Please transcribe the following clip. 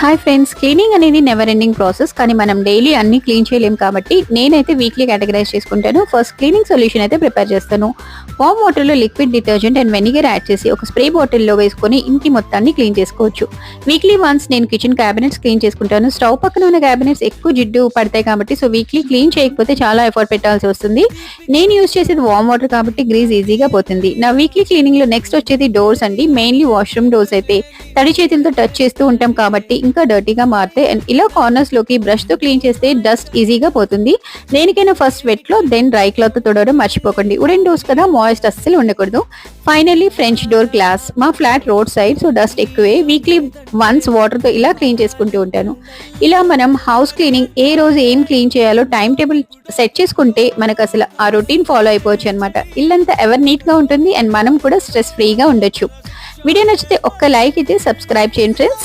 Hi friends, cleaning అనేది never ending process. కానీ మనం డైలీ అన్ని క్లీన్ చేయలేం కాబట్టి నేనైతే వీక్లీ కేటగరైజ్ చేసుకుంటాను. ఫస్ట్ క్లీనింగ్ సొల్యూషన్ అయితే ప్రిపేర్ చేస్తాను. వామ్ వాటర్లో liquid detergent and vinegar add చేసి ఒక స్ప్రే బాటిల్లో వేసుకొని ఇంటి మొత్తాన్ని క్లీన్ చేసుకోవచ్చు. వీక్లీ వన్స్ నేను కిచెన్ క్యాబినెట్స్ క్లీన్ చేసుకుంటాను. స్టవ్ పక్కన ఉన్న క్యాబినెట్స్ ఎక్కువ జిడ్డు పడతాయి కాబట్టి వీక్లీ క్లీన్ చేయకపోతే చాలా ఎఫర్ట్ పెట్టాల్సి వస్తుంది. నేను యూజ్ చేసేది వామ్ వాటర్ కాబట్టి గ్రీజ్ ఈజీగా పోతుంది. నా వీక్లీ క్లీనింగ్ లో నెక్స్ట్ వచ్చేది డోర్స్ అండి. మెయిన్లీ వాష్రూమ్ డోర్స్ అయితే తడి చేతులతో టచ్ చేస్తూ ఉంటాం కాబట్టి ఇంకా డర్టీగా మారుతాయి. అండ్ ఇలా కార్నర్స్ లోకి బ్రష్ తో క్లీన్ చేస్తే డస్ట్ ఈజీగా పోతుంది. దేనికైనా ఫస్ట్ వెట్ లో దెన్ డ్రై క్లాత్ తో తుడవడం మర్చిపోకండి. వుడెన్ డోర్స్ కదా, మాయిస్ట్ అస్సలు ఉండకూడదు. Finally French door glass. మా flat road side, so dust ఎక్కువే. వీక్లీ వన్స్ వాటర్ తో ఇలా క్లీన్ చేసుకుంటూ ఉంటాను. ఇలా మనం హౌస్ క్లీనింగ్ ఏ రోజు ఏం క్లీన్ చేయాలో టైం టేబుల్ సెట్ చేసుకుంటే మనకు అసలు ఆ రొటీన్ ఫాలో అయిపోవచ్చు అనమాట. ఇల్లంతా ఎవర్ నీట్ గా ఉంటుంది అండ్ మనం కూడా స్ట్రెస్ ఫ్రీగా ఉండొచ్చు. వీడియో నచ్చితే ఒక్క లైక్ ఇచ్చి సబ్స్క్రైబ్ చేయండి ఫ్రెండ్స్.